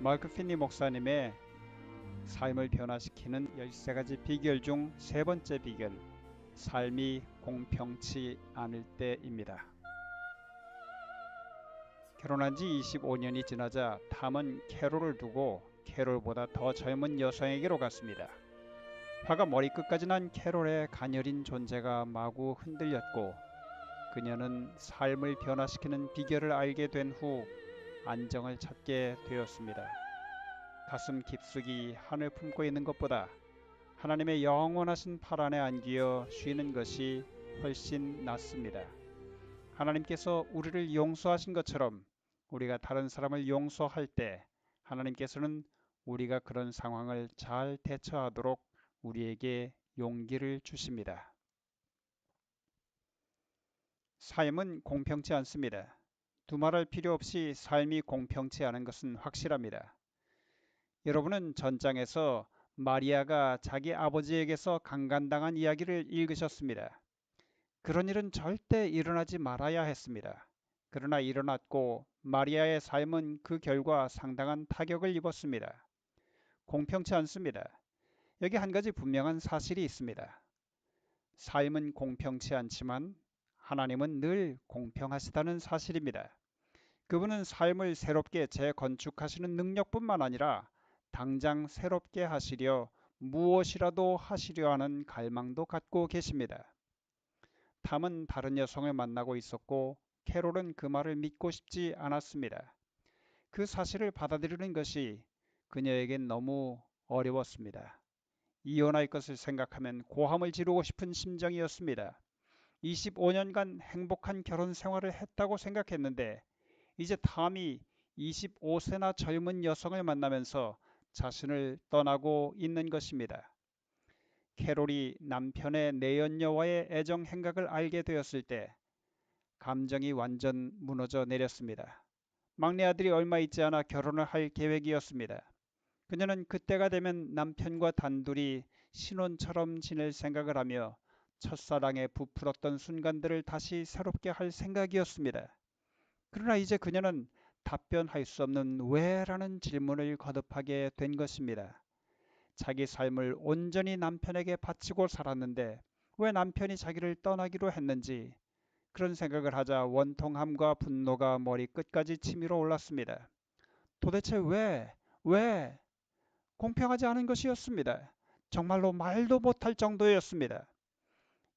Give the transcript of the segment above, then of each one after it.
마크 피니 목사님의 삶을 변화시키는 13가지 비결 중 세 번째 비결, 삶이 공평치 않을 때입니다. 결혼한 지 25년이 지나자 탐은 캐롤을 두고 캐롤보다 더 젊은 여성에게로 갔습니다. 화가 머리끝까지 난 캐롤의 가녀린 존재가 마구 흔들렸고 그녀는 삶을 변화시키는 비결을 알게 된 후 안정을 찾게 되었습니다. 가슴 깊숙이 하늘 품고 있는 것보다 하나님의 영원하신 팔 안에 안기어 쉬는 것이 훨씬 낫습니다. 하나님께서 우리를 용서하신 것처럼 우리가 다른 사람을 용서할 때 하나님께서는 우리가 그런 상황을 잘 대처하도록 우리에게 용기를 주십니다. 삶은 공평치 않습니다. 두말할 필요 없이 삶이 공평치 않은 것은 확실합니다. 여러분은 전장에서 마리아가 자기 아버지에게서 강간당한 이야기를 읽으셨습니다. 그런 일은 절대 일어나지 말아야 했습니다. 그러나 일어났고 마리아의 삶은 그 결과 상당한 타격을 입었습니다. 공평치 않습니다. 여기 한 가지 분명한 사실이 있습니다. 삶은 공평치 않지만 하나님은 늘 공평하시다는 사실입니다. 그분은 삶을 새롭게 재건축하시는 능력뿐만 아니라 당장 새롭게 하시려 무엇이라도 하시려 하는 갈망도 갖고 계십니다. 탐은 다른 여성을 만나고 있었고 캐롤은 그 말을 믿고 싶지 않았습니다. 그 사실을 받아들이는 것이 그녀에겐 너무 어려웠습니다. 이혼할 것을 생각하면 고함을 지르고 싶은 심정이었습니다. 25년간 행복한 결혼 생활을 했다고 생각했는데 이제 탐이 25세나 젊은 여성을 만나면서 자신을 떠나고 있는 것입니다. 캐롤이 남편의 내연녀와의 애정 행각을 알게 되었을 때 감정이 완전 무너져 내렸습니다. 막내 아들이 얼마 있지 않아 결혼을 할 계획이었습니다. 그녀는 그때가 되면 남편과 단둘이 신혼처럼 지낼 생각을 하며 첫사랑에 부풀었던 순간들을 다시 새롭게 할 생각이었습니다. 그러나 이제 그녀는 답변할 수 없는 왜라는 질문을 거듭하게 된 것입니다. 자기 삶을 온전히 남편에게 바치고 살았는데 왜 남편이 자기를 떠나기로 했는지 그런 생각을 하자 원통함과 분노가 머리끝까지 치밀어 올랐습니다. 도대체 왜? 공평하지 않은 것이었습니다. 정말로 말도 못할 정도였습니다.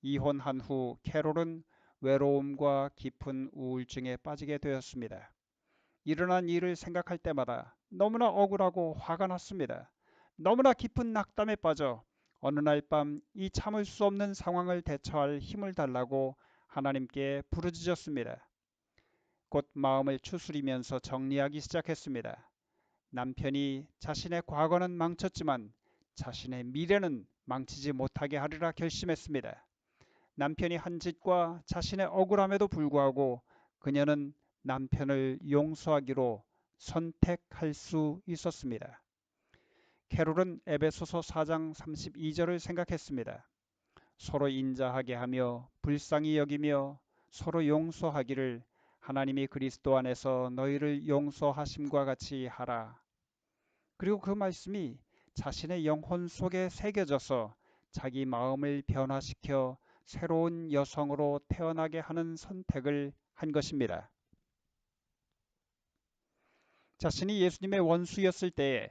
이혼한 후 캐롤은 외로움과 깊은 우울증에 빠지게 되었습니다. 일어난 일을 생각할 때마다 너무나 억울하고 화가 났습니다. 너무나 깊은 낙담에 빠져 어느 날 밤 이 참을 수 없는 상황을 대처할 힘을 달라고 하나님께 부르짖었습니다. 곧 마음을 추스리면서 정리하기 시작했습니다. 남편이 자신의 과거는 망쳤지만 자신의 미래는 망치지 못하게 하리라 결심했습니다. 남편이 한 짓과 자신의 억울함에도 불구하고 그녀는 남편을 용서하기로 선택할 수 있었습니다. 캐롤은 에베소서 4장 32절을 생각했습니다. 서로 인자하게 하며 불쌍히 여기며 서로 용서하기를 하나님이 그리스도 안에서 너희를 용서하심과 같이 하라. 그리고 그 말씀이 자신의 영혼 속에 새겨져서 자기 마음을 변화시켜 새로운 여성으로 태어나게 하는 선택을 한 것입니다. 자신이 예수님의 원수였을 때에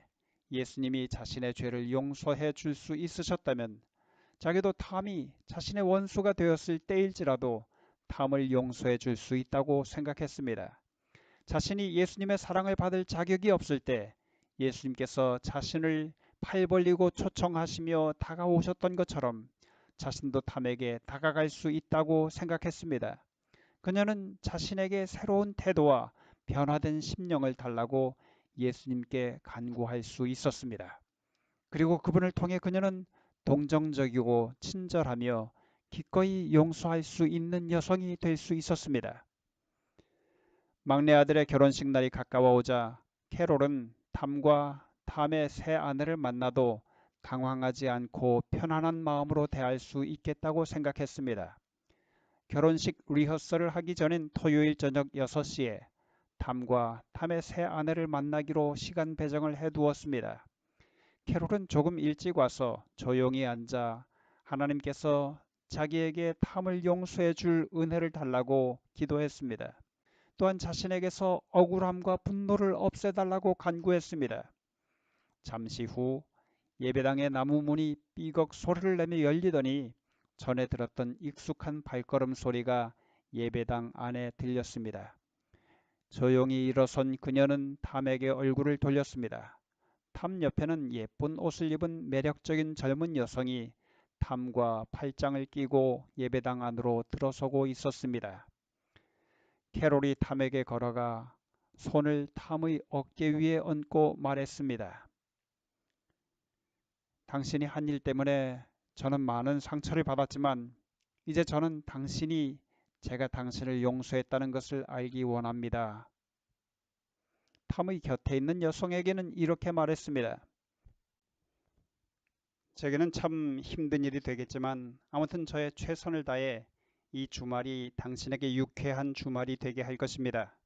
예수님이 자신의 죄를 용서해 줄 수 있으셨다면 자기도 탐이 자신의 원수가 되었을 때일지라도 탐을 용서해 줄 수 있다고 생각했습니다. 자신이 예수님의 사랑을 받을 자격이 없을 때 예수님께서 자신을 팔 벌리고 초청하시며 다가오셨던 것처럼 자신도 탐에게 다가갈 수 있다고 생각했습니다. 그녀는 자신에게 새로운 태도와 변화된 심령을 달라고 예수님께 간구할 수 있었습니다. 그리고 그분을 통해 그녀는 동정적이고 친절하며 기꺼이 용서할 수 있는 여성이 될 수 있었습니다. 막내 아들의 결혼식 날이 가까워오자 캐롤은 탐과 탐의 새 아내를 만나도 당황하지 않고 편안한 마음으로 대할 수 있겠다고 생각했습니다. 결혼식 리허설을 하기 전인 토요일 저녁 6시에 탐과 탐의 새 아내를 만나기로 시간 배정을 해두었습니다. 캐롤은 조금 일찍 와서 조용히 앉아 하나님께서 자기에게 탐을 용서해 줄 은혜를 달라고 기도했습니다. 또한 자신에게서 억울함과 분노를 없애달라고 간구했습니다. 잠시 후 예배당의 나무 문이 삐걱 소리를 내며 열리더니 전에 들었던 익숙한 발걸음 소리가 예배당 안에 들렸습니다. 조용히 일어선 그녀는 탐에게 얼굴을 돌렸습니다. 탐 옆에는 예쁜 옷을 입은 매력적인 젊은 여성이 탐과 팔짱을 끼고 예배당 안으로 들어서고 있었습니다. 캐롤이 탐에게 걸어가 손을 탐의 어깨 위에 얹고 말했습니다. 당신이 한 일 때문에 저는 많은 상처를 받았지만 이제 저는 당신이 제가 당신을 용서했다는 것을 알기 원합니다. 탐의 곁에 있는 여성에게는 이렇게 말했습니다. 제게는 참 힘든 일이 되겠지만 아무튼 저의 최선을 다해 이 주말이 당신에게 유쾌한 주말이 되게 할 것입니다.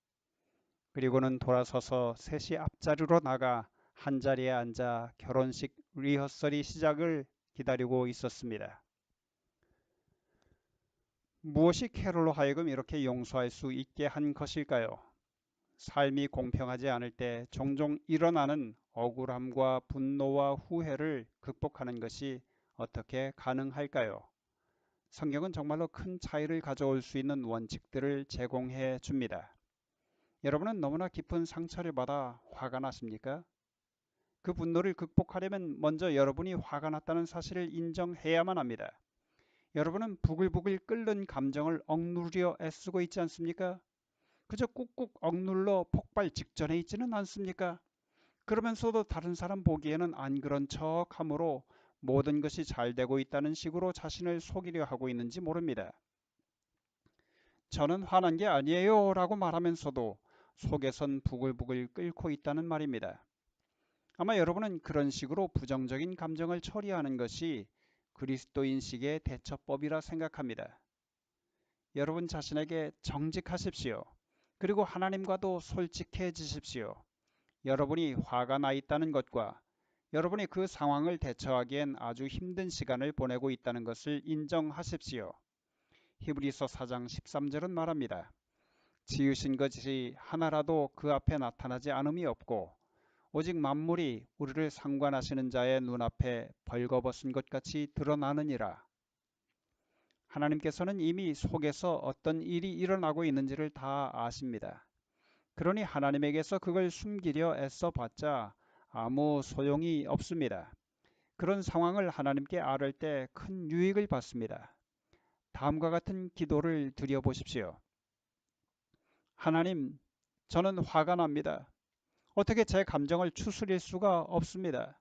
그리고는 돌아서서 셋이 앞자리로 나가 한자리에 앉아 결혼식 리허설이 시작을 기다리고 있었습니다. 무엇이 캐롤로 하여금 이렇게 용서할 수 있게 한 것일까요? 삶이 공평하지 않을 때 종종 일어나는 억울함과 분노와 후회를 극복하는 것이 어떻게 가능할까요? 성경은 정말로 큰 차이를 가져올 수 있는 원칙들을 제공해 줍니다. 여러분은 너무나 깊은 상처를 받아 화가 났습니까? 그 분노를 극복하려면 먼저 여러분이 화가 났다는 사실을 인정해야만 합니다. 여러분은 부글부글 끓는 감정을 억누르려 애쓰고 있지 않습니까? 그저 꾹꾹 억눌러 폭발 직전에 있지는 않습니까? 그러면서도 다른 사람 보기에는 안 그런 척하므로 모든 것이 잘 되고 있다는 식으로 자신을 속이려 하고 있는지 모릅니다. 저는 화난 게 아니에요 라고 말하면서도 속에선 부글부글 끓고 있다는 말입니다. 아마 여러분은 그런 식으로 부정적인 감정을 처리하는 것이 그리스도인식의 대처법이라 생각합니다. 여러분 자신에게 정직하십시오. 그리고 하나님과도 솔직해지십시오. 여러분이 화가 나 있다는 것과 여러분이 그 상황을 대처하기엔 아주 힘든 시간을 보내고 있다는 것을 인정하십시오. 히브리서 4장 13절은 말합니다. 지으신 것이 하나라도 그 앞에 나타나지 않음이 없고 오직 만물이 우리를 상관하시는 자의 눈앞에 벌거벗은 것 같이 드러나느니라. 하나님께서는 이미 속에서 어떤 일이 일어나고 있는지를 다 아십니다. 그러니 하나님에게서 그걸 숨기려 애써봤자 아무 소용이 없습니다. 그런 상황을 하나님께 아뢰 때 큰 유익을 받습니다. 다음과 같은 기도를 드려보십시오. 하나님, 저는 화가 납니다. 어떻게 제 감정을 추스릴 수가 없습니다.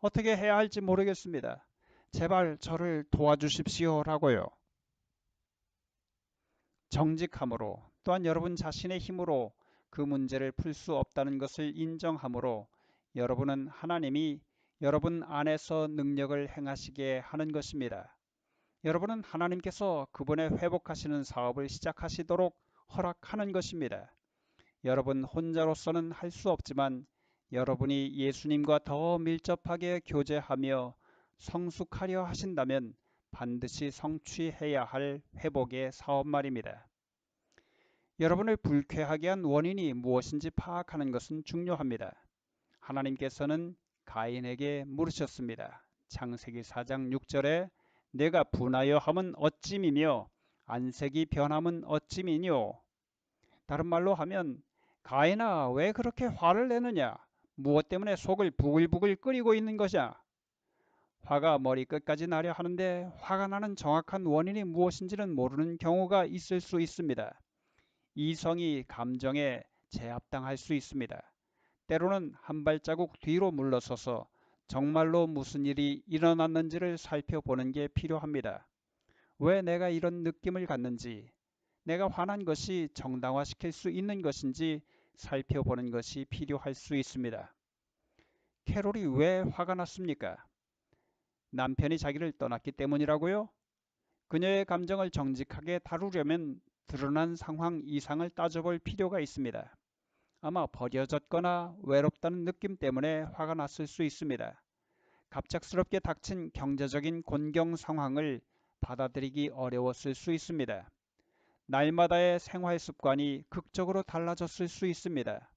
어떻게 해야 할지 모르겠습니다. 제발 저를 도와주십시오라고요. 정직함으로 또한 여러분 자신의 힘으로 그 문제를 풀 수 없다는 것을 인정함으로 여러분은 하나님이 여러분 안에서 능력을 행하시게 하는 것입니다. 여러분은 하나님께서 그분의 회복하시는 사업을 시작하시도록 허락하는 것입니다. 여러분 혼자로서는 할 수 없지만 여러분이 예수님과 더 밀접하게 교제하며 성숙하려 하신다면 반드시 성취해야 할 회복의 사업 말입니다. 여러분을 불쾌하게 한 원인이 무엇인지 파악하는 것은 중요합니다. 하나님께서는 가인에게 물으셨습니다. 창세기 4장 6절에 내가 분하여 함은 어찌미며 안색이 변함은 어찌미뇨. 다른 말로 하면 가인아 왜 그렇게 화를 내느냐? 무엇 때문에 속을 부글부글 끓이고 있는 것이야? 화가 머리끝까지 나려 하는데 화가 나는 정확한 원인이 무엇인지는 모르는 경우가 있을 수 있습니다. 이성이 감정에 제압당할 수 있습니다. 때로는 한 발자국 뒤로 물러서서 정말로 무슨 일이 일어났는지를 살펴보는 게 필요합니다. 왜 내가 이런 느낌을 갖는지, 내가 화난 것이 정당화시킬 수 있는 것인지 살펴보는 것이 필요할 수 있습니다. 캐롤이 왜 화가 났습니까? 남편이 자기를 떠났기 때문이라고요? 그녀의 감정을 정직하게 다루려면 드러난 상황 이상을 따져볼 필요가 있습니다. 아마 버려졌거나 외롭다는 느낌 때문에 화가 났을 수 있습니다. 갑작스럽게 닥친 경제적인 곤경 상황을 받아들이기 어려웠을 수 있습니다. 날마다의 생활 습관이 극적으로 달라졌을 수 있습니다.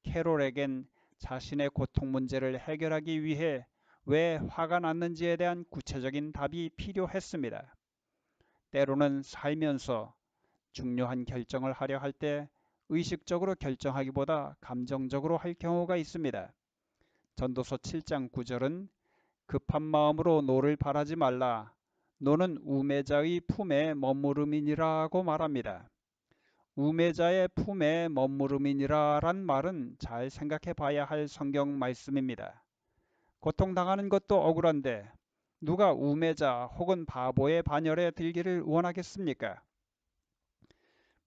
캐롤에겐 자신의 고통 문제를 해결하기 위해 왜 화가 났는지에 대한 구체적인 답이 필요했습니다. 때로는 살면서 중요한 결정을 하려 할 때 의식적으로 결정하기보다 감정적으로 할 경우가 있습니다. 전도서 7장 9절은 급한 마음으로 노를 바라지 말라. 노는 우매자의 품에 머무름이니라고 말합니다. 우매자의 품에 머무름이니라란 말은 잘 생각해 봐야 할 성경 말씀입니다. 고통당하는 것도 억울한데 누가 우매자 혹은 바보의 반열에 들기를 원하겠습니까?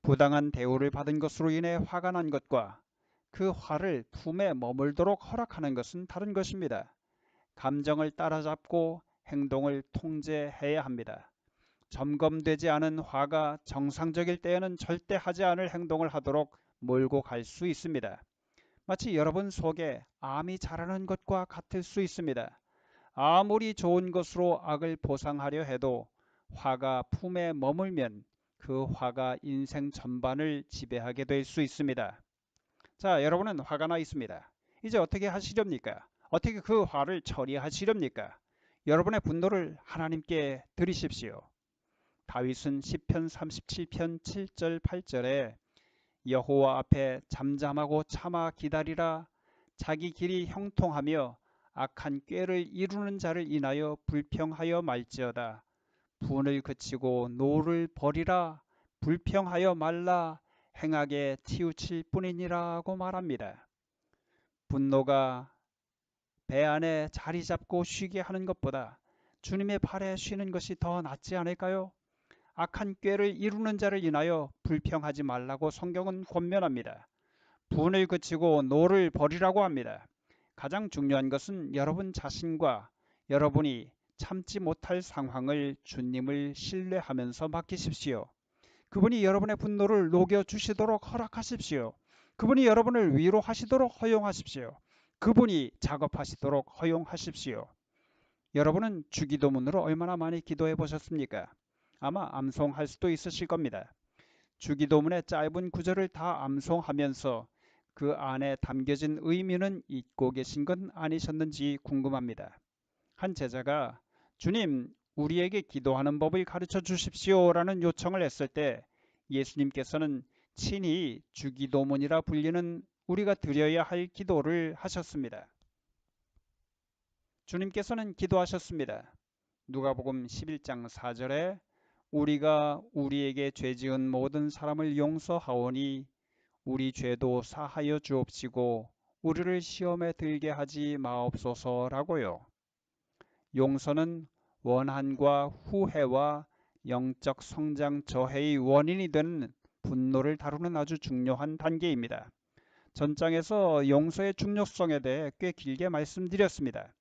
부당한 대우를 받은 것으로 인해 화가 난 것과 그 화를 품에 머물도록 허락하는 것은 다른 것입니다. 감정을 따라잡고 행동을 통제해야 합니다. 점검되지 않은 화가 정상적일 때에는 절대 하지 않을 행동을 하도록 몰고 갈 수 있습니다. 마치 여러분 속에 암이 자라는 것과 같을 수 있습니다. 아무리 좋은 것으로 악을 보상하려 해도 화가 품에 머물면 그 화가 인생 전반을 지배하게 될 수 있습니다. 자, 여러분은 화가 나 있습니다. 이제 어떻게 하시렵니까? 어떻게 그 화를 처리하시렵니까? 여러분의 분노를 하나님께 드리십시오. 다윗은 시편 37편 7절 8절에 여호와 앞에 잠잠하고 참아 기다리라. 자기 길이 형통하며 악한 꾀를 이루는 자를 인하여 불평하여 말지어다. 분을 그치고 노를 버리라. 불평하여 말라. 행하게 치우칠 뿐이니라고 말합니다. 분노가 배 안에 자리 잡고 쉬게 하는 것보다 주님의 발에 쉬는 것이 더 낫지 않을까요? 악한 꾀를 이루는 자를 인하여 불평하지 말라고 성경은 권면합니다. 분을 그치고 노를 버리라고 합니다. 가장 중요한 것은 여러분 자신과 여러분이 참지 못할 상황을 주님을 신뢰하면서 맡기십시오. 그분이 여러분의 분노를 녹여주시도록 허락하십시오. 그분이 여러분을 위로하시도록 허용하십시오. 그분이 작업하시도록 허용하십시오. 여러분은 주기도문으로 얼마나 많이 기도해 보셨습니까? 아마 암송할 수도 있으실 겁니다. 주기도문의 짧은 구절을 다 암송하면서 그 안에 담겨진 의미는 잊고 계신 건 아니셨는지 궁금합니다. 한 제자가 주님, 우리에게 기도하는 법을 가르쳐 주십시오라는 요청을 했을 때 예수님께서는 친히 주기도문이라 불리는 우리가 드려야 할 기도를 하셨습니다. 주님께서는 기도하셨습니다. 누가복음 11장 4절에 우리가 우리에게 죄 지은 모든 사람을 용서하오니 우리 죄도 사하여 주옵시고 우리를 시험에 들게 하지 마옵소서라고요. 용서는 원한과 후회와 영적 성장 저해의 원인이 되는 분노를 다루는 아주 중요한 단계입니다. 전장에서 용서의 중요성에 대해 꽤 길게 말씀드렸습니다.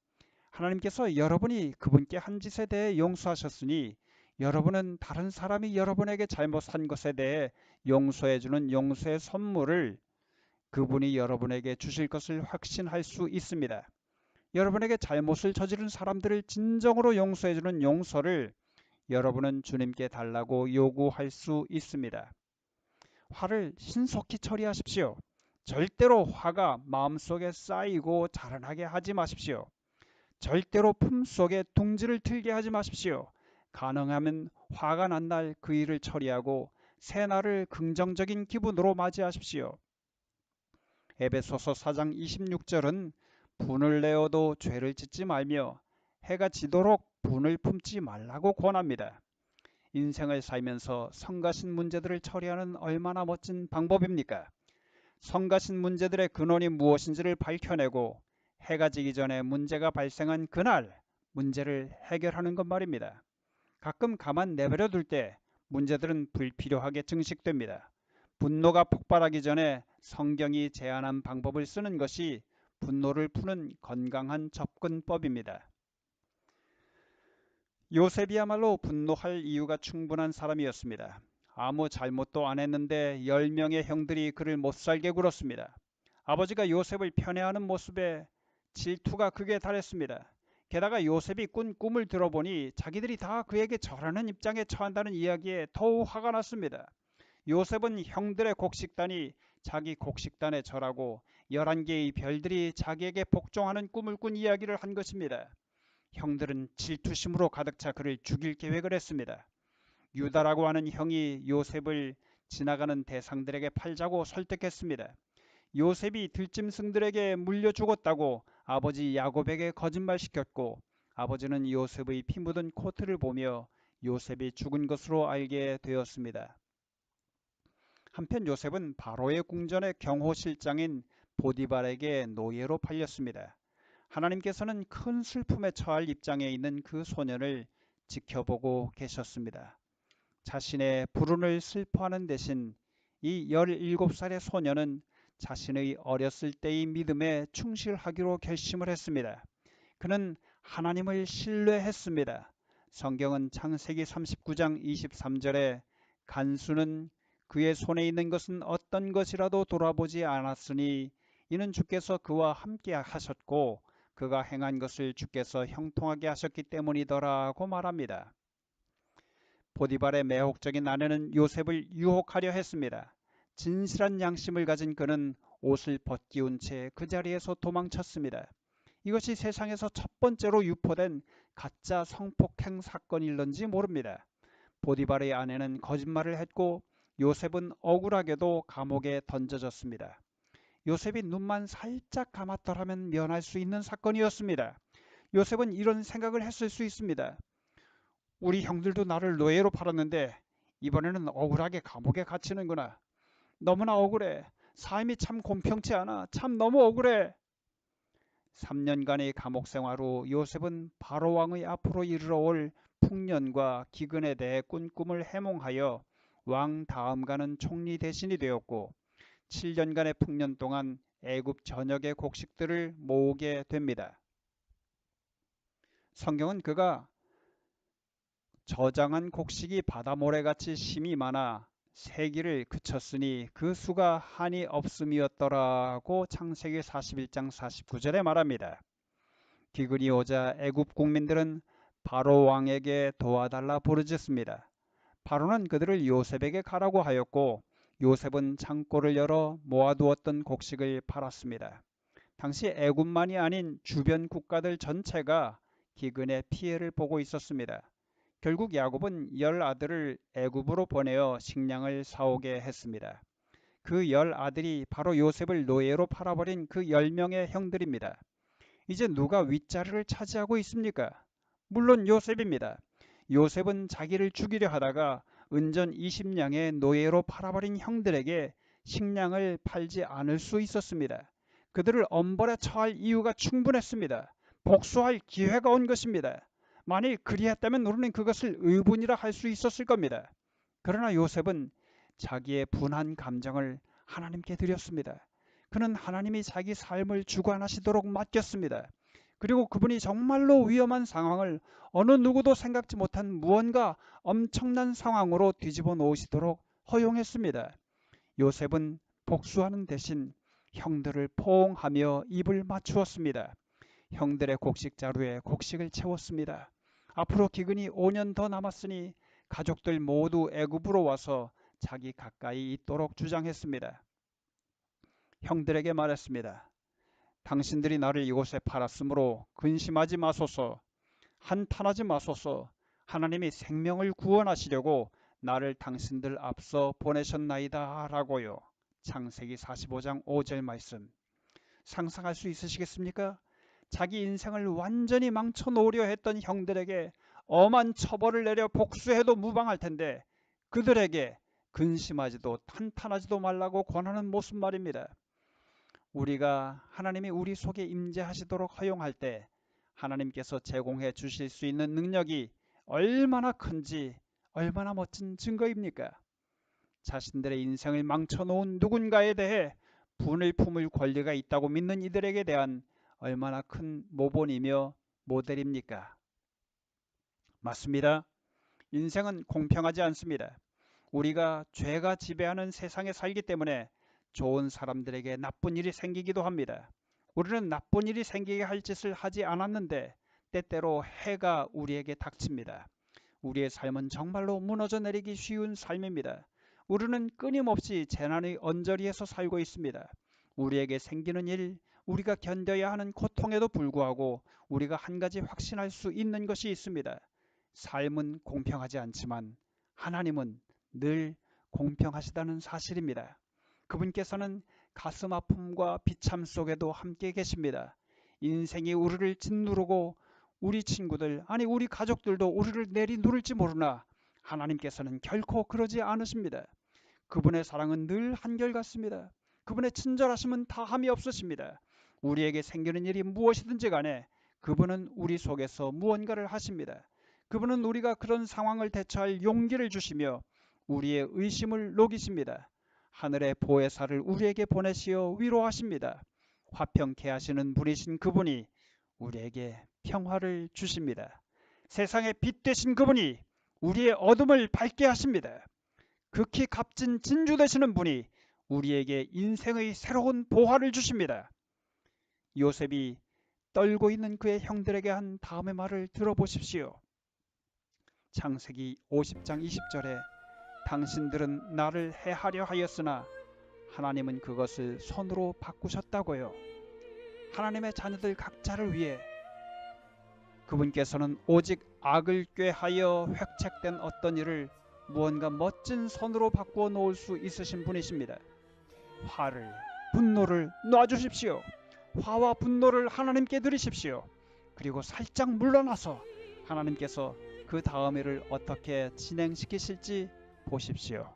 하나님께서 여러분이 그분께 한 짓에 대해 용서하셨으니 여러분은 다른 사람이 여러분에게 잘못한 것에 대해 용서해주는 용서의 선물을 그분이 여러분에게 주실 것을 확신할 수 있습니다. 여러분에게 잘못을 저지른 사람들을 진정으로 용서해주는 용서를 여러분은 주님께 달라고 요구할 수 있습니다. 화를 신속히 처리하십시오. 절대로 화가 마음속에 쌓이고 자라나게 하지 마십시오. 절대로 품속에 둥지를 틀게 하지 마십시오. 가능하면 화가 난 날 그 일을 처리하고 새날을 긍정적인 기분으로 맞이하십시오. 에베소서 4장 26절은 분을 내어도 죄를 짓지 말며 해가 지도록 분을 품지 말라고 권합니다. 인생을 살면서 성가신 문제들을 처리하는 얼마나 멋진 방법입니까? 성가신 문제들의 근원이 무엇인지를 밝혀내고 해가 지기 전에 문제가 발생한 그날 문제를 해결하는 것 말입니다. 가끔 가만 내버려 둘 때 문제들은 불필요하게 증식됩니다. 분노가 폭발하기 전에 성경이 제안한 방법을 쓰는 것이 분노를 푸는 건강한 접근법입니다. 요셉이야말로 분노할 이유가 충분한 사람이었습니다. 아무 잘못도 안 했는데 10명의 형들이 그를 못살게 굴었습니다. 아버지가 요셉을 편애하는 모습에 질투가 극에 달했습니다. 게다가 요셉이 꾼 꿈을 들어보니 자기들이 다 그에게 절하는 입장에 처한다는 이야기에 더욱 화가 났습니다. 요셉은 형들의 곡식단이 자기 곡식단에 절하고 11개의 별들이 자기에게 복종하는 꿈을 꾼 이야기를 한 것입니다. 형들은 질투심으로 가득 차 그를 죽일 계획을 했습니다. 유다라고 하는 형이 요셉을 지나가는 대상들에게 팔자고 설득했습니다. 요셉이 들짐승들에게 물려 죽었다고 아버지 야곱에게 거짓말시켰고 아버지는 요셉의 피 묻은 코트를 보며 요셉이 죽은 것으로 알게 되었습니다. 한편 요셉은 바로의 궁전의 경호실장인 보디발에게 노예로 팔렸습니다. 하나님께서는 큰 슬픔에 처할 입장에 있는 그 소년을 지켜보고 계셨습니다. 자신의 불운을 슬퍼하는 대신 이 17살의 소년은 자신의 어렸을 때의 믿음에 충실하기로 결심을 했습니다. 그는 하나님을 신뢰했습니다. 성경은 창세기 39장 23절에 간수는 그의 손에 있는 것은 어떤 것이라도 돌아보지 않았으니 이는 주께서 그와 함께 하셨고 그가 행한 것을 주께서 형통하게 하셨기 때문이더라고 말합니다. 보디발의 매혹적인 아내는 요셉을 유혹하려 했습니다. 진실한 양심을 가진 그는 옷을 벗기운 채 그 자리에서 도망쳤습니다. 이것이 세상에서 첫 번째로 유포된 가짜 성폭행 사건일런지 모릅니다. 보디발의 아내는 거짓말을 했고 요셉은 억울하게도 감옥에 던져졌습니다. 요셉이 눈만 살짝 감았더라면 면할 수 있는 사건이었습니다. 요셉은 이런 생각을 했을 수 있습니다. 우리 형들도 나를 노예로 팔았는데 이번에는 억울하게 감옥에 갇히는구나. 너무나 억울해. 삶이 참 공평치 않아. 참 너무 억울해. 3년간의 감옥 생활 후 요셉은 바로 왕의 앞으로 이르러올 풍년과 기근에 대해 꾼 꿈을 해몽하여 왕 다음가는 총리 대신이 되었고 7년간의 풍년 동안 애굽 전역의 곡식들을 모으게 됩니다. 성경은 그가 저장한 곡식이 바다모래같이 심이 많아 세기를 그쳤으니 그 수가 한이 없음이었더라고 창세기 41장 49절에 말합니다. 기근이 오자 애굽 국민들은 바로 왕에게 도와달라 부르짖습니다. 바로는 그들을 요셉에게 가라고 하였고 요셉은 창고를 열어 모아두었던 곡식을 팔았습니다. 당시 애굽만이 아닌 주변 국가들 전체가 기근의 피해를 보고 있었습니다. 결국 야곱은 10아들을 애굽으로 보내어 식량을 사오게 했습니다. 그 10아들이 바로 요셉을 노예로 팔아버린 그 10명의 형들입니다. 이제 누가 윗자리를 차지하고 있습니까? 물론 요셉입니다. 요셉은 자기를 죽이려 하다가 은전 20냥의 노예로 팔아버린 형들에게 식량을 팔지 않을 수 있었습니다. 그들을 엄벌에 처할 이유가 충분했습니다. 복수할 기회가 온 것입니다. 만일 그리했다면 우리는 그것을 의분이라 할 수 있었을 겁니다. 그러나 요셉은 자기의 분한 감정을 하나님께 드렸습니다. 그는 하나님이 자기 삶을 주관하시도록 맡겼습니다. 그리고 그분이 정말로 위험한 상황을 어느 누구도 생각지 못한 무언가 엄청난 상황으로 뒤집어 놓으시도록 허용했습니다. 요셉은 복수하는 대신 형들을 포옹하며 입을 맞추었습니다. 형들의 곡식 자루에 곡식을 채웠습니다. 앞으로 기근이 5년 더 남았으니 가족들 모두 애굽으로 와서 자기 가까이 있도록 주장했습니다. 형들에게 말했습니다. 당신들이 나를 이곳에 팔았으므로 근심하지 마소서. 한탄하지 마소서. 하나님이 생명을 구원하시려고 나를 당신들 앞서 보내셨나이다 라고요. 창세기 45장 5절 말씀. 상상할 수 있으시겠습니까? 자기 인생을 완전히 망쳐놓으려 했던 형들에게 엄한 처벌을 내려 복수해도 무방할 텐데 그들에게 근심하지도 탄탄하지도 말라고 권하는 모습 말입니다. 우리가 하나님이 우리 속에 임재하시도록 허용할 때 하나님께서 제공해 주실 수 있는 능력이 얼마나 큰지 얼마나 멋진 증거입니까? 자신들의 인생을 망쳐놓은 누군가에 대해 분을 품을 권리가 있다고 믿는 이들에게 대한 얼마나 큰 모본이며 모델입니까? 맞습니다. 인생은 공평하지 않습니다. 우리가 죄가 지배하는 세상에 살기 때문에 좋은 사람들에게 나쁜 일이 생기기도 합니다. 우리는 나쁜 일이 생기게 할 짓을 하지 않았는데 때때로 해가 우리에게 닥칩니다. 우리의 삶은 정말로 무너져 내리기 쉬운 삶입니다. 우리는 끊임없이 재난의 언저리에서 살고 있습니다. 우리에게 생기는 일, 우리가 견뎌야 하는 고통에도 불구하고 우리가 한 가지 확신할 수 있는 것이 있습니다. 삶은 공평하지 않지만 하나님은 늘 공평하시다는 사실입니다. 그분께서는 가슴 아픔과 비참 속에도 함께 계십니다. 인생이 우리를 짓누르고 우리 친구들, 아니 우리 가족들도 우리를 내리누를지 모르나 하나님께서는 결코 그러지 않으십니다. 그분의 사랑은 늘 한결같습니다. 그분의 친절하심은 다함이 없으십니다. 우리에게 생기는 일이 무엇이든지 간에 그분은 우리 속에서 무언가를 하십니다. 그분은 우리가 그런 상황을 대처할 용기를 주시며 우리의 의심을 녹이십니다. 하늘의 보혜사를 우리에게 보내시어 위로하십니다. 화평케 하시는 분이신 그분이 우리에게 평화를 주십니다. 세상의 빛 되신 그분이 우리의 어둠을 밝게 하십니다. 극히 값진 진주 되시는 분이 우리에게 인생의 새로운 보화를 주십니다. 요셉이 떨고 있는 그의 형들에게 한 다음의 말을 들어보십시오. 창세기 50장 20절에 당신들은 나를 해하려 하였으나 하나님은 그것을 선으로 바꾸셨다고요. 하나님의 자녀들 각자를 위해 그분께서는 오직 악을 꾀하여 획책된 어떤 일을 무언가 멋진 선으로 바꾸어 놓을 수 있으신 분이십니다. 화를, 분노를 놔주십시오. 화와 분노를 하나님께 드리십시오. 그리고 살짝 물러나서 하나님께서 그 다음 일을 어떻게 진행시키실지 보십시오.